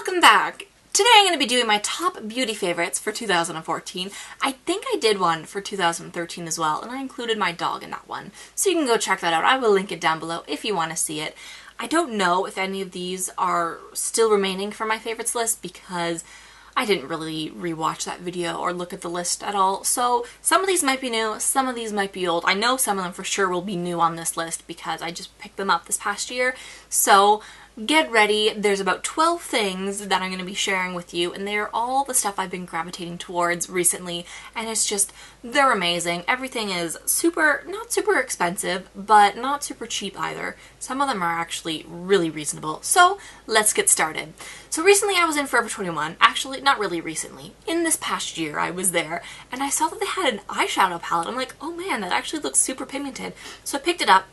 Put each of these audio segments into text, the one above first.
Welcome back! Today I'm going to be doing my top beauty favorites for 2014. I think I did one for 2013 as well, and I included my dog in that one. So you can go check that out. I will link it down below if you want to see it. I don't know if any of these are still remaining for my favorites list because I didn't really rewatch that video or look at the list at all. So some of these might be new, some of these might be old. I know some of them for sure will be new on this list because I just picked them up this past year. So get ready. There's about 12 things that I'm going to be sharing with you, and they're all the stuff I've been gravitating towards recently, and it's just, they're amazing. Everything is not super expensive, but not super cheap either. Some of them are actually really reasonable. So let's get started. So recently I was in Forever 21. Actually, not really recently. In this past year I was there, and I saw that they had an eyeshadow palette. I'm like, oh man, that actually looks super pigmented. So I picked it up.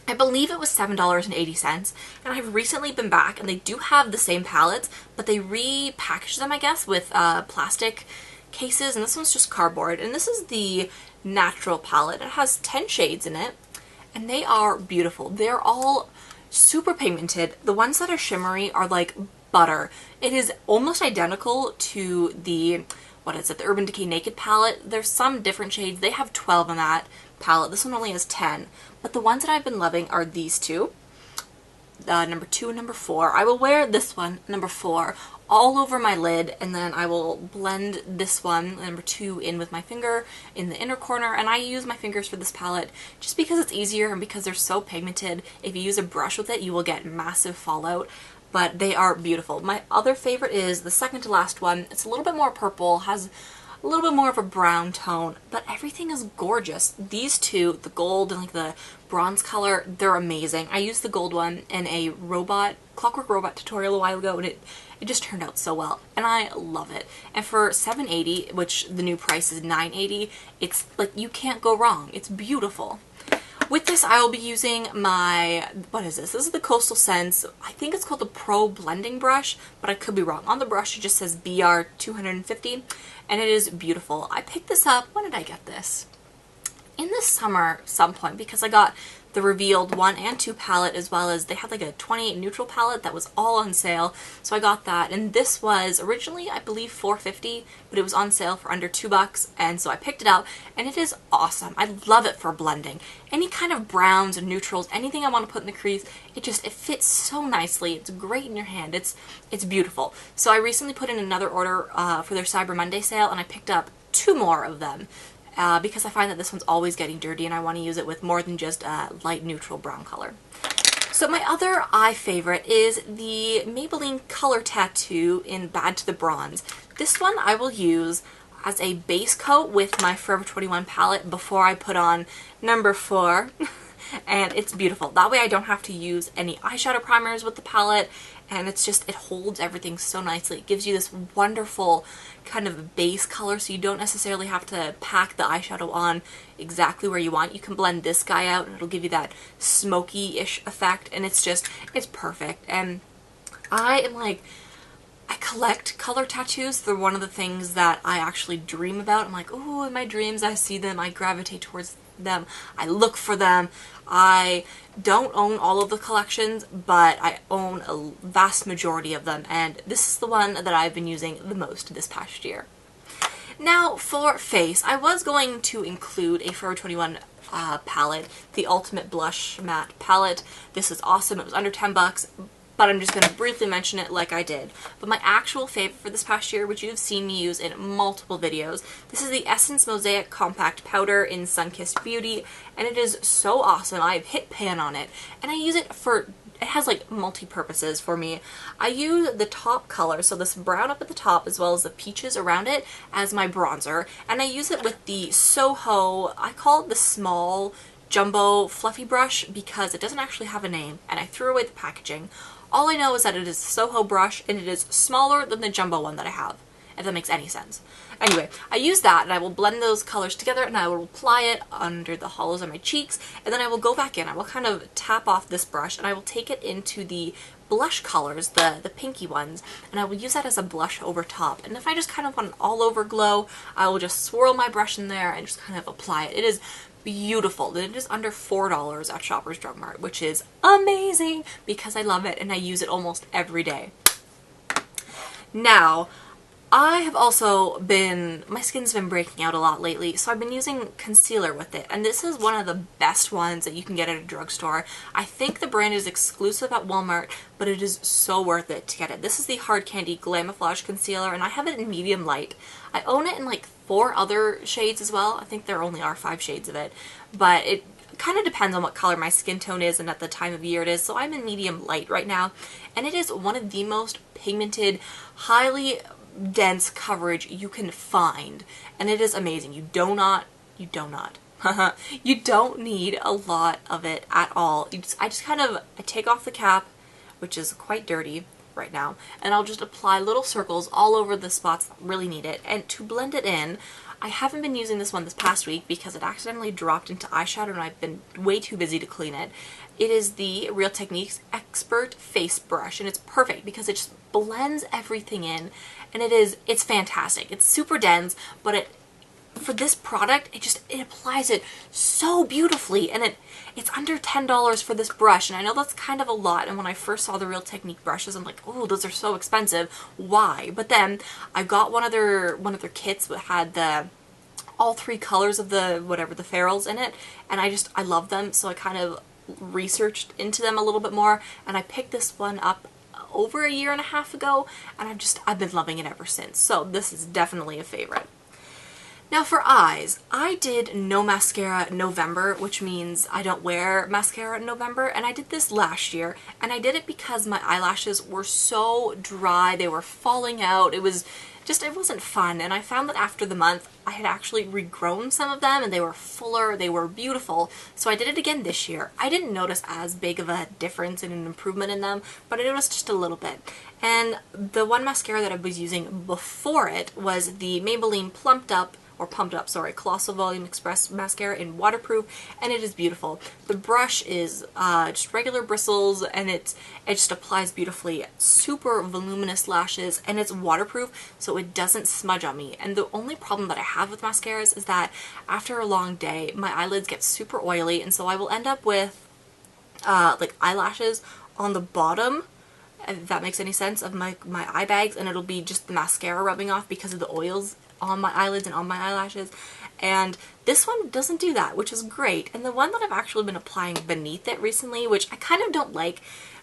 I believe it was $7.80, and I've recently been back, and they do have the same palettes, but they repackaged them, I guess, with plastic cases, and this one's just cardboard. And this is the natural palette. It has 10 shades in it, and they are beautiful. They're all super pigmented. The ones that are shimmery are like butter. It is almost identical to the, what is it, the Urban Decay Naked palette. There's some different shades. They have 12 in that palette. This one only has 10. But the ones that I've been loving are these two, number 2 and number 4. I will wear this one, number 4, all over my lid, and then I will blend this one, number 2, in with my finger in the inner corner. And I use my fingers for this palette just because it's easier and because they're so pigmented. If you use a brush with it, you will get massive fallout. But they are beautiful. My other favorite is the second to last one. It's a little bit more purple, has a little bit more of a brown tone, but everything is gorgeous. These two, the gold and like the bronze color, they're amazing. I used the gold one in a Clockwork Robot tutorial a while ago, and it just turned out so well, and I love it. And for $7.80, which the new price is $9.80, it's like, you can't go wrong. It's beautiful. With this, I will be using my, what is this? This is the Coastal Scents. I think it's called the Pro Blending Brush, but I could be wrong. On the brush, it just says BR 250, and it is beautiful. I picked this up, when did I get this? In the summer, some point, because I got the Revealed 1 and 2 palette, as well as they had like a 28 neutral palette that was all on sale, so I got that. And this was originally, I believe, $4.50, but it was on sale for under $2, and so I picked it up, and it is awesome. I love it for blending. Any kind of browns and neutrals, anything I want to put in the crease, it fits so nicely. It's great in your hand. It's beautiful. So I recently put in another order for their Cyber Monday sale, and I picked up 2 more of them. Because I find that this one's always getting dirty and I want to use it with more than just a light neutral brown color. So my other eye favorite is the Maybelline Color Tattoo in Bad to the Bronze. This one I will use as a base coat with my Forever 21 palette before I put on number 4. And it's beautiful. That way I don't have to use any eyeshadow primers with the palette, and it's just, it holds everything so nicely. It gives you this wonderful kind of base color, so you don't necessarily have to pack the eyeshadow on exactly where you want. You can blend this guy out and it'll give you that smoky-ish effect, and it's just, it's perfect. And I collect color tattoos. They're one of the things that I actually dream about. I'm like, oh, in my dreams I see them, I gravitate towards them, I look for them. I don't own all of the collections, but I own a vast majority of them, and this is the one that I've been using the most this past year. Now for face, I was going to include a Forever 21 palette, the Ultimate Blush Matte palette. This is awesome. It was under $10, but I'm just going to briefly mention it like I did. But my actual favorite for this past year, which you've seen me use in multiple videos, this is the Essence Mosaic Compact Powder in Sunkissed Beauty, and it is so awesome. I've hit pan on it, and I use it for, it has like multi-purposes for me. I use the top color, so this brown up at the top as well as the peaches around it, as my bronzer, and I use it with the Soho, I call it the small jumbo fluffy brush because it doesn't actually have a name, and I threw away the packaging. All I know is that it is a Soho brush, and it is smaller than the jumbo one that I have, if that makes any sense. Anyway, I use that, and I will blend those colors together, and I will apply it under the hollows of my cheeks, and then I will go back in. I will kind of tap off this brush, and I will take it into the blush colors, the pinky ones, and I will use that as a blush over top. And if I just kind of want an all-over glow, I will just swirl my brush in there and just kind of apply it. It is beautiful. It is under $4 at Shoppers Drug Mart, which is amazing because I love it and I use it almost every day. Now, I have also been, my skin's been breaking out a lot lately, so I've been using concealer with it, and this is one of the best ones that you can get at a drugstore. I think the brand is exclusive at Walmart, but it is so worth it to get it. This is the Hard Candy Glamoflauge concealer, and I have it in medium light. I own it in like 4 other shades as well. I think there only are 5 shades of it, but it kind of depends on what color my skin tone is and at the time of year it is, so I'm in medium light right now, and it is one of the most pigmented, highly dense coverage you can find, and it is amazing. You don't need a lot of it at all. I take off the cap, which is quite dirty right now, and I'll just apply little circles all over the spots that really need it. And to blend it in, I haven't been using this one this past week because it accidentally dropped into eyeshadow and I've been way too busy to clean it. It is the Real Techniques Expert Face Brush, and it's perfect because it just blends everything in, and it's fantastic. It's super dense, but for this product, it applies it so beautifully, and it's under $10 for this brush, and I know that's kind of a lot, and when I first saw the Real Technique brushes, I'm like, oh, those are so expensive, why? But then I got one of their kits that had all 3 colors of the ferrules in it, and I love them, so I kind of researched into them a little bit more, and I picked this one up over a year and a half ago, and I've been loving it ever since. So this is definitely a favorite. Now for eyes, I did no mascara in November, which means I don't wear mascara in November, and I did this last year, and I did it because my eyelashes were so dry, they were falling out, it wasn't fun, and I found that after the month I had actually regrown some of them, and they were fuller, they were beautiful, so I did it again this year. I didn't notice as big of a difference and an improvement in them, but I noticed just a little bit. And the one mascara that I was using before it was the Maybelline Pumped Up, Colossal Volume Express Mascara in Waterproof, and it is beautiful. The brush is just regular bristles, and it just applies beautifully. Super voluminous lashes, and it's waterproof, so it doesn't smudge on me. And the only problem that I have with mascaras is that after a long day, my eyelids get super oily, and so I will end up with like eyelashes on the bottom, if that makes any sense, of my eye bags, and it'll be just the mascara rubbing off because of the oils on my eyelids and on my eyelashes, and this one doesn't do that, which is great. And the one that I've actually been applying beneath it recently, which I kind of don't like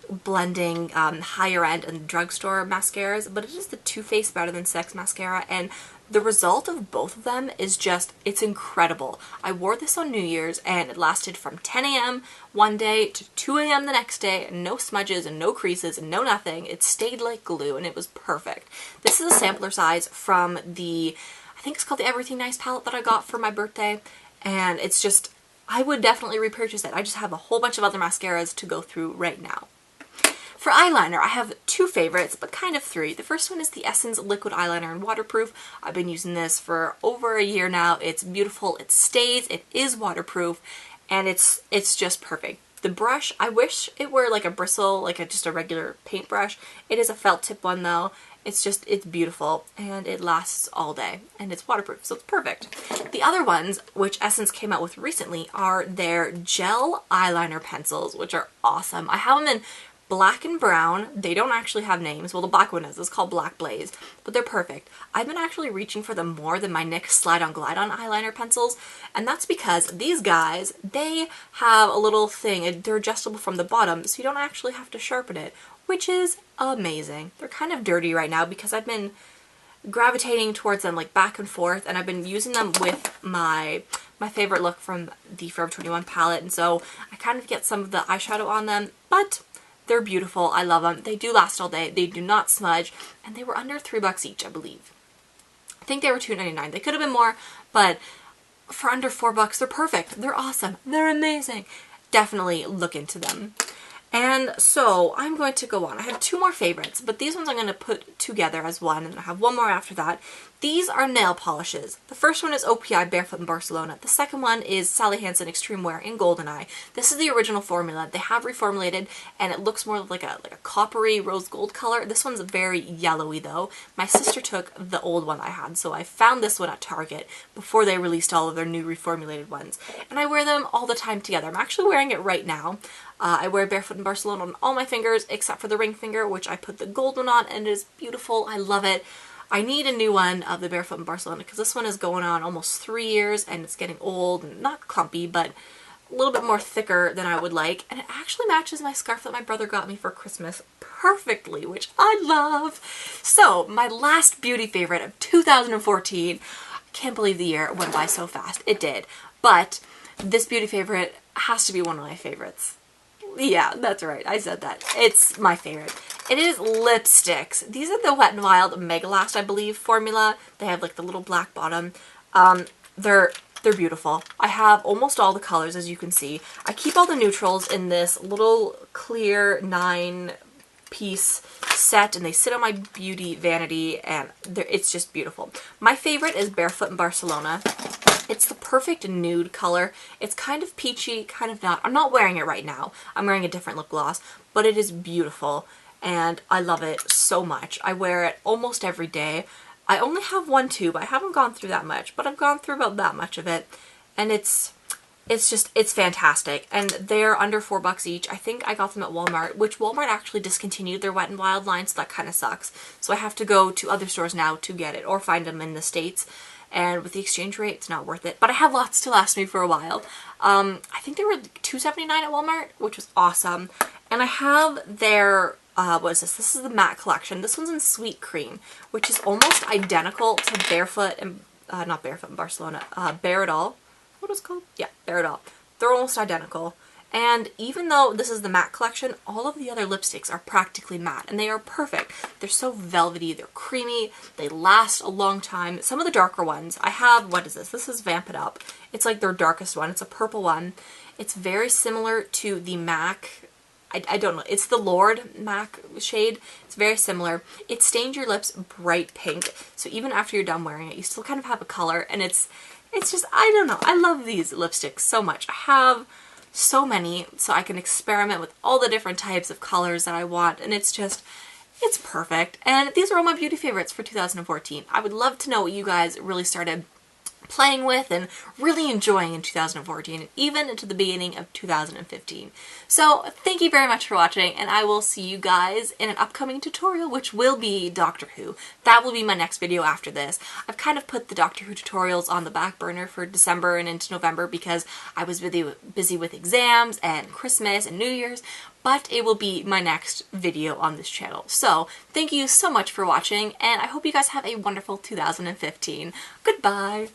blending higher end and drugstore mascaras, but it is the Too Faced Better Than Sex mascara, and the result of both of them is it's incredible. I wore this on New Year's, and it lasted from 10 a.m. one day to 2 a.m. the next day, and no smudges and no creases and no nothing. It stayed like glue, and it was perfect. This is a sampler size from I think it's called the Everything Nice palette that I got for my birthday, and I would definitely repurchase it. I just have a whole bunch of other mascaras to go through right now. For eyeliner, I have 2 favorites, but kind of 3. The first one is the Essence Liquid Eyeliner in Waterproof. I've been using this for over a year now. It's beautiful, it stays, it is waterproof, and it's just perfect. The brush, I wish it were like a bristle, like just a regular paintbrush. It is a felt tip one though. It's beautiful, and it lasts all day, and it's waterproof, so it's perfect. The other ones, which Essence came out with recently, are their gel eyeliner pencils, which are awesome. I have them in black and brown. They don't actually have names. Well, the black one is. It's called Black Blaze, but they're perfect. I've been actually reaching for them more than my NYX Slide On Glide On eyeliner pencils, and that's because these guys, they have a little thing. They're adjustable from the bottom, so you don't actually have to sharpen it, which is amazing. They're kind of dirty right now because I've been gravitating towards them like back and forth, and I've been using them with my favorite look from the Forever 21 palette, and so I kind of get some of the eyeshadow on them, but they're beautiful. I love them. They do last all day. They do not smudge, and they were under $3 each, I believe. I think they were $2.99. They could have been more, but for under $4, they're perfect. They're awesome. They're amazing. Definitely look into them. And so I'm going to go on. I have 2 more favorites, but these ones I'm going to put together as one, and I have one more after that. These are nail polishes. The first one is OPI Barefoot in Barcelona. The second one is Sally Hansen Extreme Wear in Goldeneye. This is the original formula. They have reformulated and it looks more like a coppery rose gold color. This one's very yellowy though. My sister took the old one I had, so I found this one at Target before they released all of their new reformulated ones. And I wear them all the time together. I'm actually wearing it right now. I wear Barefoot in Barcelona on all my fingers except for the ring finger, which I put the gold one on, and it is beautiful. I love it. I need a new one of the Barefoot in Barcelona because this one is going on almost 3 years and it's getting old and not clumpy, but a little bit more thicker than I would like. And it actually matches my scarf that my brother got me for Christmas perfectly, which I love. So my last beauty favorite of 2014, I can't believe the year went by so fast. It did. But this beauty favorite has to be one of my favorites. Yeah, that's right. I said that. It's my favorite. It is lipsticks. These are the Wet n Wild Megalast, I believe, formula. They have like the little black bottom. They're beautiful. I have almost all the colors, as you can see. I keep all the neutrals in this little clear 9-piece set, and they sit on my beauty vanity, and it's just beautiful. My favorite is Barefoot in Barcelona. It's the perfect nude color. It's kind of peachy, kind of not. I'm not wearing it right now. I'm wearing a different lip gloss, but it is beautiful and I love it so much. I wear it almost every day. I only have one tube. I haven't gone through that much, but I've gone through about that much of it, and it's fantastic. And they're under $4 each. I think I got them at Walmart, which Walmart actually discontinued their Wet n Wild line, so that kind of sucks. So I have to go to other stores now to get it, or find them in the States. And with the exchange rate, it's not worth it. But I have lots to last me for a while. I think they were $2.79 at Walmart, which was awesome. And I have their, what is this? This is the matte collection. This one's in Sweet Cream, which is almost identical to Barefoot and, not Barefoot in Barcelona, Bare It All. What was it called? Yeah, Bare It All. They're almost identical. And even though this is the matte collection, all of the other lipsticks are practically matte, and they are perfect. They're so velvety, they're creamy, they last a long time. Some of the darker ones, I have, what is this? This is Vamp It Up. It's like their darkest one. It's a purple one. It's very similar to the MAC, I don't know, it's the Lord MAC shade. It's very similar. It stains your lips bright pink, so even after you're done wearing it, you still kind of have a color, and it's just, I don't know, I love these lipsticks so much. I have so many, so I can experiment with all the different types of colors that I want, and it's perfect. And these are all my beauty favorites for 2014. I would love to know what you guys really started playing with and really enjoying in 2014, and even into the beginning of 2015. So thank you very much for watching, and I will see you guys in an upcoming tutorial, which will be Doctor Who. That will be my next video after this. I've kind of put the Doctor Who tutorials on the back burner for December and into November because I was busy with exams and Christmas and New Year's, but it will be my next video on this channel. So thank you so much for watching, and I hope you guys have a wonderful 2015. Goodbye!